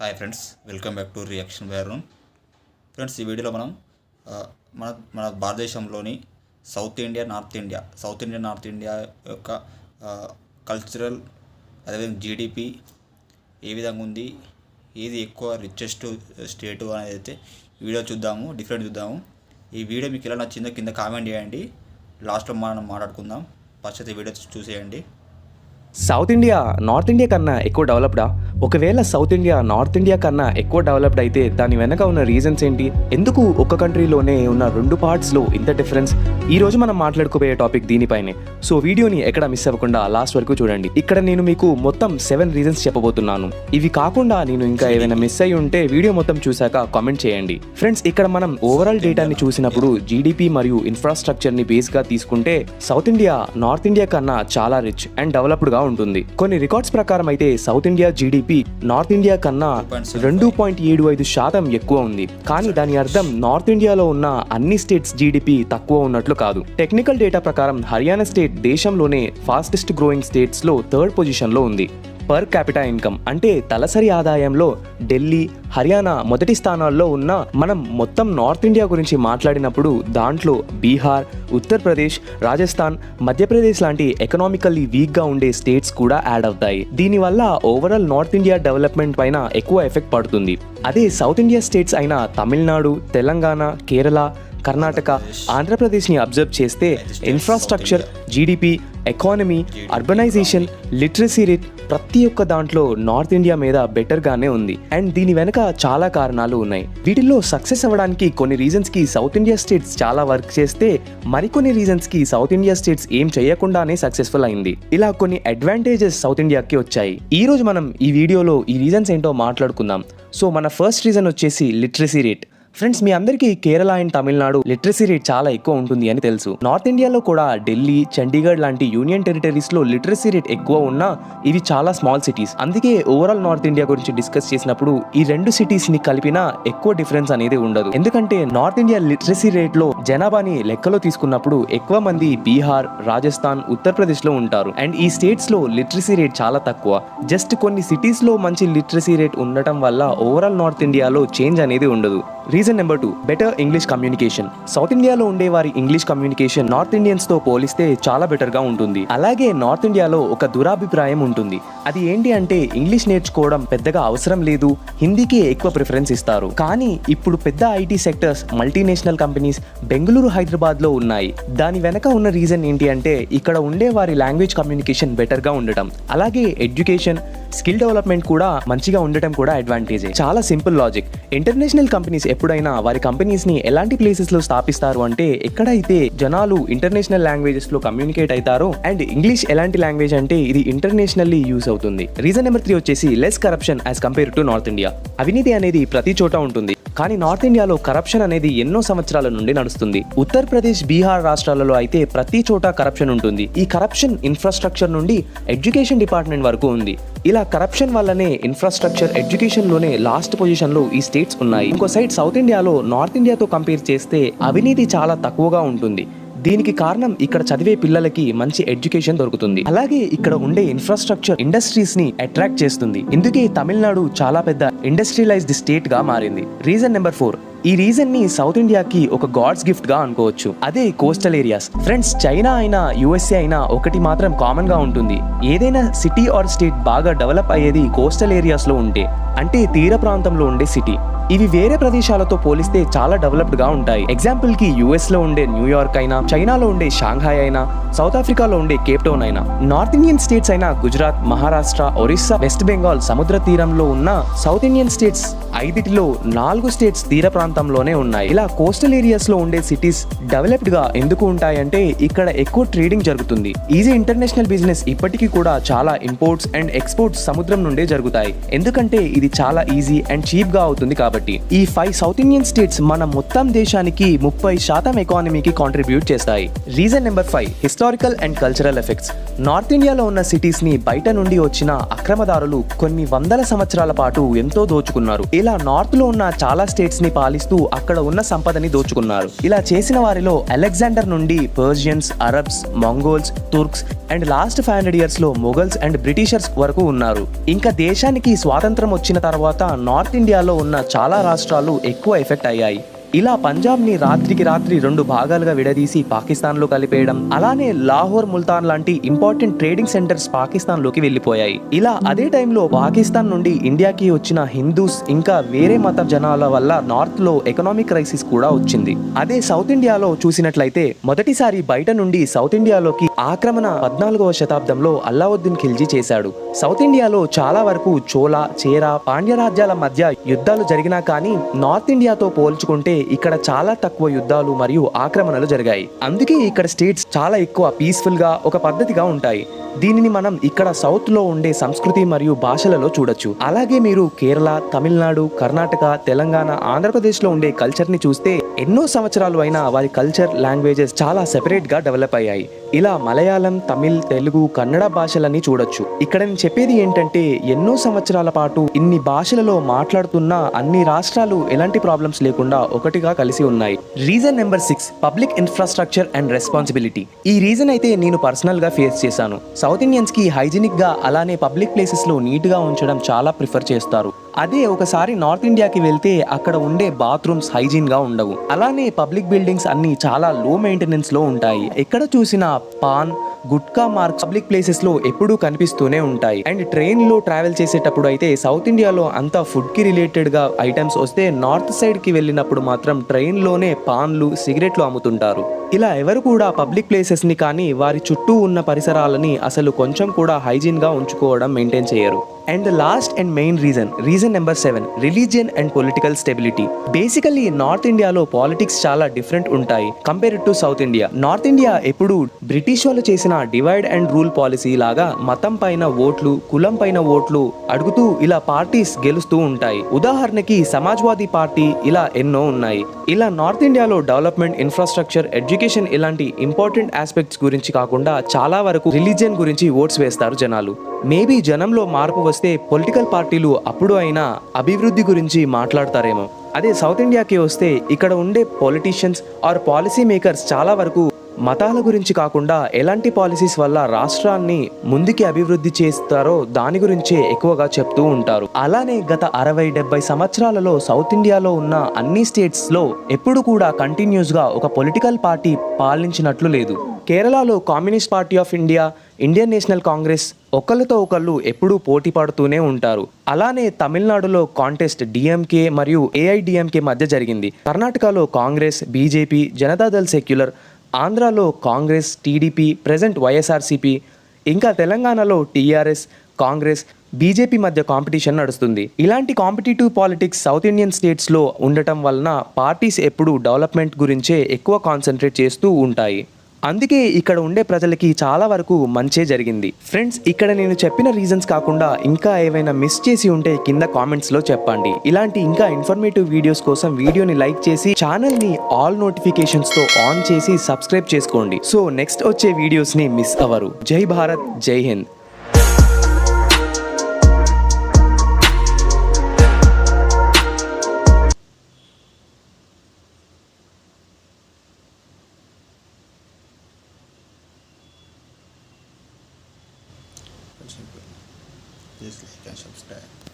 Hi friends, welcome back to reaction by Arun. Friends, ఈ వీడియోలో మనం మన భారతదేశంలోని సౌత్ ఇండియా, నార్త్ ఇండియా యొక్క కల్చరల్, అదేవిధంగా జీడిపి ఏ విధంగా ఉంది, ఏది ఎక్కువ రిచెస్ట్ స్టేటు అనేది అయితే వీడియో చూద్దాము, డిఫరెంట్ చూద్దాము. ఈ వీడియో మీకు ఎలా నచ్చిందో కింద కామెంట్ చేయండి. లాస్ట్లో మనం మాట్లాడుకుందాం. ఫస్ట్ అయితే వీడియో చూసేయండి. సౌత్ ఇండియా నార్త్ ఇండియా కన్నా ఎక్కువ డెవలప్డా? ఒకవేళ సౌత్ ఇండియా నార్త్ ఇండియా కన్నా ఎక్కువ డెవలప్డ్ అయితే దాని వెనక ఉన్న రీజన్స్ ఏంటి? ఎందుకు ఒక కంట్రీలోనే ఉన్న రెండు పార్ట్స్లో ఇంత డిఫరెన్స్? ఈ రోజు మనం మాట్లాడుకోబోయే టాపిక్ దీనిపైనే. సో వీడియోని ఎక్కడ మిస్ అవ్వకుండా లాస్ట్ వరకు చూడండి. ఇక్కడ నేను మీకు మొత్తం 7 రీజన్స్ చెప్పబోతున్నాను. ఇవి కాకుండా నేను ఇంకా ఏమైనా మిస్ అయ్యి ఉంటే వీడియో మొత్తం చూశాక కామెంట్ చేయండి. ఫ్రెండ్స్, ఇక్కడ మనం ఓవరాల్ డేటాని చూసినప్పుడు జీడిపి మరియు ఇన్ఫ్రాస్ట్రక్చర్ని బేస్గా తీసుకుంటే సౌత్ ఇండియా నార్త్ ఇండియా కన్నా చాలా రిచ్ అండ్ డెవలప్డ్గా ఉంటుంది. కొన్ని రికార్డ్స్ ప్రకారం అయితే south India GDP north India కన్నా 2.75% ఎక్కువ ఉంది. కానీ దాని అర్థం నార్త్ ఇండియాలో ఉన్న అన్ని స్టేట్స్ జీడిపి తక్కువ ఉన్నట్లు కాదు. టెక్నికల్ డేటా ప్రకారం హర్యానా స్టేట్ దేశంలోనే ఫాస్టెస్ట్ గ్రోయింగ్ స్టేట్స్ లో 3rd పొజిషన్ లో ఉంది. పర్ క్యాపిటా ఇన్కమ్ అంటే తలసరి ఆదాయంలో ఢిల్లీ, హర్యానా మొదటి స్థానాల్లో ఉన్న మనం మొత్తం నార్త్ ఇండియా గురించి మాట్లాడినప్పుడు దాంట్లో బీహార్, ఉత్తరప్రదేశ్, రాజస్థాన్, మధ్యప్రదేశ్ లాంటి ఎకనామికల్లీ వీక్గా ఉండే స్టేట్స్ కూడా యాడ్ అవుతాయి. దీనివల్ల ఓవరాల్ నార్త్ ఇండియా డెవలప్మెంట్ పైన ఎక్కువ ఎఫెక్ట్ పడుతుంది. అదే సౌత్ ఇండియా స్టేట్స్ అయిన తమిళనాడు, తెలంగాణ, కేరళ, కర్ణాటక, ఆంధ్రప్రదేశ్ని అబ్జర్వ్ చేస్తే infrastructure, GDP, economy, urbanisation, literacy rate ప్రతి ఒక్క దాంట్లో నార్త్ ఇండియా మీద బెటర్గానే ఉంది. అండ్ దీని వెనక చాలా కారణాలు ఉన్నాయి. వీటిల్లో సక్సెస్ అవ్వడానికి కొన్ని రీజన్స్కి సౌత్ ఇండియా స్టేట్స్ చాలా వర్క్ చేస్తే మరికొన్ని రీజన్స్కి సౌత్ ఇండియా స్టేట్స్ ఏం చేయకుండానే సక్సెస్ఫుల్ అయింది. ఇలా కొన్ని అడ్వాంటేజెస్ సౌత్ ఇండియాకి వచ్చాయి. ఈ రోజు మనం ఈ వీడియోలో ఈ రీజన్స్ ఏంటో మాట్లాడుకుందాం. సో మన ఫస్ట్ రీజన్ వచ్చేసి లిటరసీ రేట్. ఫ్రెండ్స్, మీ అందరికీ Kerala and Tamil Nadu literacy rate చాలా ఎక్కువ ఉంటుంది అని తెలుసు. నార్త్ ఇండియాలో కూడా ఢిల్లీ, చండీగఢ్ లాంటి యూనియన్ టెరిటరీస్లో లిటరసీ రేట్ ఎక్కువ ఉన్నా ఇవి చాలా స్మాల్ సిటీస్. అందుకే ఓవరాల్ నార్త్ ఇండియా గురించి డిస్కస్ చేసినప్పుడు ఈ రెండు సిటీస్ని కలిపినా ఎక్కువ డిఫరెన్స్ అనేది ఉండదు. ఎందుకంటే నార్త్ ఇండియా లిటరసీ రేట్లో జనాభాని లెక్కలో తీసుకున్నప్పుడు ఎక్కువ మంది బీహార్, రాజస్థాన్, ఉత్తరప్రదేశ్లో ఉంటారు. అండ్ ఈ స్టేట్స్లో లిటరసీ రేట్ చాలా తక్కువ. జస్ట్ కొన్ని సిటీస్లో మంచి లిటరసీ రేట్ ఉండటం వల్ల ఓవరాల్ నార్త్ ఇండియాలో చేంజ్ అనేది ఉండదు. Reason number 2, better English communication. South ఇండియాలో ఉండే వారి ఇంగ్లీష్ కమ్యూనికేషన్ నార్త్ ఇండియన్స్ తో పోలిస్తే చాలా బెటర్ గా ఉంటుంది. అలాగే నార్త్ ఇండియాలో ఒక దురాభిప్రాయం ఉంటుంది. అది ఏంటి అంటే ఇంగ్లీష్ నేర్చుకోవడం పెద్దగా అవసరం లేదు, హిందీకి ఎక్కువ ప్రిఫరెన్స్ ఇస్తారు. కానీ ఇప్పుడు పెద్ద IT sectors, multinational companies Bengaluru, Hyderabad లో ఉన్నాయి. దాని వెనక ఉన్న రీజన్ ఏంటి అంటే ఇక్కడ ఉండే వారి లాంగ్వేజ్ కమ్యూనికేషన్ బెటర్ గా ఉండటం. అలాగే ఎడ్యుకేషన్, స్కిల్ డెవలప్మెంట్ కూడా మంచిగా ఉండటం కూడా అడ్వాంటేజే. చాలా సింపుల్ లాజిక్. ఇంటర్నేషనల్ కంపెనీస్ ఎప్పుడైనా వారి కంపెనీస్ ని ఎలాంటి ప్లేసెస్ లో స్థాపిస్తారు అంటే ఎక్కడైతే జనాలు ఇంటర్నేషనల్ లాంగ్వేజెస్ లో కమ్యూనికేట్ అవుతారో. అండ్ ఇంగ్లీష్ ఎలాంటి లాంగ్వేజ్ అంటే ఇది ఇంటర్నేషనల్లీ యూజ్ అవుతుంది. రీజన్ నెంబర్ 3 వచ్చేసి less corruption as compare to north India. అవినీతి అనేది ప్రతి చోట ఉంటుంది, కానీ నార్త్ ఇండియాలో కరప్షన్ అనేది ఎన్నో సంవత్సరాల నుండి నడుస్తుంది. ఉత్తరప్రదేశ్, బీహార్ రాష్ట్రాలలో అయితే ప్రతి చోట కరప్షన్ ఉంటుంది. ఈ కరప్షన్ ఇన్ఫ్రాస్ట్రక్చర్ నుండి ఎడ్యుకేషన్ డిపార్ట్మెంట్ వరకు ఉంది. ఇలా కరప్షన్ వల్లనే ఇన్ఫ్రాస్ట్రక్చర్, ఎడ్యుకేషన్ లోనే లాస్ట్ పొజిషన్ లో ఈ స్టేట్స్ ఉన్నాయి. ఇంకో సైడ్ సౌత్ ఇండియాలో నార్త్ ఇండియాతో కంపేర్ చేస్తే అవినీతి చాలా తక్కువగా ఉంటుంది. దీనికి కారణం ఇక్కడ చదివే పిల్లలకి మంచి ఎడ్యుకేషన్ దొరుకుతుంది. అలాగే ఇక్కడ ఉండే ఇన్ఫ్రాస్ట్రక్చర్ ఇండస్ట్రీస్ ని అట్రాక్ట్ చేస్తుంది. ఇందుకే తమిళనాడు చాలా పెద్ద ఇండస్ట్రియలైజ్డ్ స్టేట్ గా మారింది. రీజన్ నెంబర్ 4, ఈ రీజన్ ని సౌత్ ఇండియాకి ఒక గాడ్స్ గిఫ్ట్ గా అనుకోవచ్చు. అదే కోస్టల్ ఏరియాస్. ఫ్రెండ్స్, చైనా అయినా యుఎస్ఏ అయినా ఒకటి మాత్రం కామన్ గా ఉంటుంది. ఏదైనా సిటీ ఆర్ స్టేట్ బాగా డెవలప్ అయ్యేది కోస్టల్ ఏరియాస్ లో ఉంటే, అంటే తీర ప్రాంతంలో ఉండే సిటీ. ఇవి వేరే ప్రదేశాలతో పోలిస్తే చాలా డెవలప్డ్ గా ఉంటాయి. ఎగ్జాంపుల్ కి యుఎస్ లో ఉండే న్యూయార్క్ అయినా, చైనాలో ఉండే షాంఘాయ్ అయినా, సౌత్ ఆఫ్రికాలో ఉండే కేప్ టౌన్ అయినా, నార్త్ ఇండియన్ స్టేట్స్ అయినా గుజరాత్, మహారాష్ట్ర, ఒరిస్సా, వెస్ట్ బెంగాల్ సముద్ర తీరంలో ఉన్న సౌత్ ఇండియన్ స్టేట్స్ 5లో 4 స్టేట్స్ తీర ప్రాంతంలోనే ఉన్నాయి. ఇలా కోస్టల్ ఏరియాస్ లో ఉండే సిటీస్ డెవలప్డ్ గా ఎందుకు ఉంటాయంటే ఇక్కడ ఎక్కువ ట్రేడింగ్ జరుగుతుంది. ఈజీ ఇంటర్నేషనల్ బిజినెస్ ఇప్పటికీ కూడా చాలా ఇంపోర్ట్స్ అండ్ ఎక్స్పోర్ట్స్ సముద్రం నుండే జరుగుతాయి. ఎందుకంటే ఇది చాలా ఈజీ అండ్ చీప్ గా అవుతుంది కాబట్టి. ఈ 5 సౌత్ ఇండియన్ స్టేట్స్ మన మొత్తం దేశానికి 30% ఎకానమీకి కాంట్రిబ్యూట్ చేస్తాయి. Reason number 5, historical and cultural effects. North ఇండియాలో ఉన్న సిటీస్ ని బయట నుండి వచ్చిన అక్రమదారులు కొన్ని వందల సంవత్సరాల పాటు ఎంతో దోచుకున్నారు. ఇలా ఇలా నార్త్లో ఉన్న చాలా స్టేట్స్ని పాలిస్తూ అక్కడ ఉన్న సంపదని దోచుకున్నారు. ఇలా చేసిన వారిలో అలెగ్జాండర్ నుండి Persians, Arabs, Mongols, Turks and last 500 yearsలో మొఘల్స్ అండ్ బ్రిటిషర్స్ వరకు ఉన్నారు. ఇంకా దేశానికి స్వాతంత్రం వచ్చిన తర్వాత నార్త్ ఇండియాలో ఉన్న చాలా రాష్ట్రాలు ఎక్కువ ఎఫెక్ట్ అయ్యాయి. ఇలా పంజాబ్ని రాత్రికి రాత్రి 2 భాగాలుగా విడదీసి పాకిస్తాన్లో కలిపేయడం, అలానే లాహోర్, ముల్తాన్ లాంటి ఇంపార్టెంట్ ట్రేడింగ్ సెంటర్స్ పాకిస్తాన్లోకి వెళ్ళిపోయాయి. ఇలా అదే టైంలో పాకిస్తాన్ నుండి ఇండియాకి వచ్చిన హిందూస్ ఇంకా వేరే మత జనాల వల్ల నార్త్లో ఎకనామిక్ క్రైసిస్ కూడా వచ్చింది. అదే సౌత్ ఇండియాలో చూసినట్లయితే మొదటిసారి బయట నుండి సౌత్ ఇండియాలోకి ఆక్రమణ 14వ శతాబ్దంలో అల్లావుద్దీన్ ఖిల్జీ చేశాడు. సౌత్ ఇండియాలో చాలా వరకు చోళ, చేర, పాండ్య రాజ్యాల మధ్య యుద్ధాలు జరిగినా కానీ నార్త్ ఇండియాతో పోల్చుకుంటే ఇక్కడ చాలా తక్కువ యుద్ధాలు మరియు ఆక్రమణలు జరిగాయి. అందుకే ఇక్కడ స్టేట్స్ చాలా ఎక్కువ పీస్ఫుల్ గా ఒక పద్ధతిగా ఉంటాయి. దీనిని మనం ఇక్కడ సౌత్ లో ఉండే సంస్కృతి మరియు భాషలలో చూడొచ్చు. అలాగే మీరు కేరళ, తమిళనాడు, కర్ణాటక, తెలంగాణ, ఆంధ్రప్రదేశ్ లో ఉండే కల్చర్ ని చూస్తే ఎన్నో సంవత్సరాలు అయినా వారి కల్చర్, లాంగ్వేజెస్ చాలా సెపరేట్ గా డెవలప్ అయ్యాయి. ఇలా మలయాళం, తమిళ్, తెలుగు, కన్నడ భాషలని చూడొచ్చు. ఇక్కడ నేను చెప్పేది ఏంటంటే ఎన్నో సంవత్సరాల పాటు ఇన్ని భాషలలో మాట్లాడుతున్న అన్ని రాష్ట్రాలు ఎలాంటి ప్రాబ్లమ్స్ లేకుండా ఒకటిగా కలిసి ఉన్నాయి. Reason number 6, public infrastructure and responsibility. ఈ రీజన్ అయితే నేను పర్సనల్ గా ఫేస్ చేశాను. సౌత్ ఇండియన్స్ కి హైజీనిక్ గా అలానే పబ్లిక్ ప్లేసెస్ లో నీట్ గా ఉంచడం చాలా ప్రిఫర్ చేస్తారు. అదే ఒకసారి నార్త్ ఇండియాకి వెళ్తే అక్కడ ఉండే బాత్రూమ్స్ హైజీన్ గా ఉండవు. అలానే పబ్లిక్ బిల్డింగ్స్ అన్ని చాలా లో మెయింటెనెన్స్ లో ఉంటాయి. ఎక్కడ చూసినా pan, gutka marks public places లో ఎప్పుడూ కనిపిస్తూనే ఉంటాయి. అండ్ ట్రైన్ లో ట్రావెల్ చేసేటప్పుడు అయితే సౌత్ ఇండియాలో అంతా ఫుడ్ కి రిలేటెడ్ గా ఐటమ్స్ వస్తే, నార్త్ సైడ్ కి వెళ్ళినప్పుడు మాత్రం ట్రైన్ లోనే పాన్లు, సిగరెట్లు అమ్ముతుంటారు. ఇలా ఎవరు కూడా పబ్లిక్ ప్లేసెస్ ని కానీ వారి చుట్టూ ఉన్న పరిసరాలని అసలు కొంచెం కూడా హైజీన్ గా ఉంచుకోవడం మెయింటైన్ చేయరు. And last and main reason number 7, religion and political stability. Basically north ఇండియాలో పాలిటిక్స్ చాలా డిఫరెంట్ ఉంటాయి compared to south India. North India ఎప్పుడు బ్రిటిష్ వాళ్ళు చేసిన డివైడ్ అండ్ రూల్ పాలసీ లాగా మతం పైన ఓట్లు, కులం పైన ఓట్లు అడుగుతూ ఇలా పార్టీస్ గెలుస్తూ ఉంటాయి. ఉదాహరణకి సమాజ్వాదీ పార్టీ, ఇలా ఎన్నో ఉన్నాయి. ఇలా నార్త్ ఇండియాలో డెవలప్మెంట్, ఇన్ఫ్రాస్ట్రక్చర్, ఎడ్యుకేషన్ ఇలాంటి ఇంపార్టెంట్ ఆస్పెక్ట్స్ గురించి కాకుండా చాలా వరకు రిలీజియన్ గురించి ఓట్స్ వేస్తారు జనాలు. మేబీ జనంలో మార్పు వస్తే పొలిటికల్ పార్టీలు అప్పుడు అయినా అభివృద్ధి గురించి మాట్లాడతారేమో. అదే సౌత్ ఇండియాకి వస్తే ఇక్కడ ఉండే పొలిటీషియన్స్ ఆర్ పాలసీ మేకర్స్ చాలా వరకు మతాల గురించి కాకుండా ఎలాంటి పాలసీస్ వల్ల రాష్ట్రాన్ని ముందుకి అభివృద్ధి చేస్తారో దాని గురించే ఎక్కువగా చెప్తూ ఉంటారు. అలానే గత 60-70 సంవత్సరాలలో సౌత్ ఇండియాలో ఉన్న అన్ని స్టేట్స్ లో ఎప్పుడు కూడా కంటిన్యూస్ గా ఒక పొలిటికల్ పార్టీ పాలించినట్లు లేదు. కేరళలో communist party of India, Indian national Congress ఒకళ్ళతో ఒకళ్ళు ఎప్పుడూ పోటీ పడుతూనే ఉంటారు. అలానే తమిళనాడులో కాంటెస్ట్ డిఎంకే మరియు ఏఐడిఎంకే మధ్య జరిగింది. కర్ణాటకలో కాంగ్రెస్, బీజేపీ, జనతాదళ్ సెక్యులర్, ఆంధ్రాలో కాంగ్రెస్, టీడీపీ, ప్రెజెంట్ వైఎస్ఆర్సీపీ, ఇంకా తెలంగాణలో టీఆర్ఎస్, కాంగ్రెస్, బీజేపీ మధ్య కాంపిటీషన్ నడుస్తుంది. ఇలాంటి కాంపిటేటివ్ పాలిటిక్స్ సౌత్ ఇండియన్ స్టేట్స్లో ఉండటం వలన పార్టీస్ ఎప్పుడూ డెవలప్మెంట్ గురించే ఎక్కువ కాన్సన్ట్రేట్ చేస్తూ ఉంటాయి. అందుకే ఇక్కడ ఉండే ప్రజలకి చాలా వరకు మంచే జరిగింది. ఫ్రెండ్స్, ఇక్కడ నేను చెప్పిన రీజన్స్ కాకుండా ఇంకా ఏవైనా మిస్ చేసి ఉంటే కింద కామెంట్స్లో చెప్పండి. ఇలాంటి ఇంకా ఇన్ఫర్మేటివ్ వీడియోస్ కోసం వీడియోని లైక్ చేసి ఛానల్ని ఆల్ నోటిఫికేషన్స్తో ఆన్ చేసి సబ్స్క్రైబ్ చేసుకోండి. సో నెక్స్ట్ వచ్చే వీడియోస్ని మిస్ అవ్వరు. జై భారత్, జై Hind. Please like and subscribe.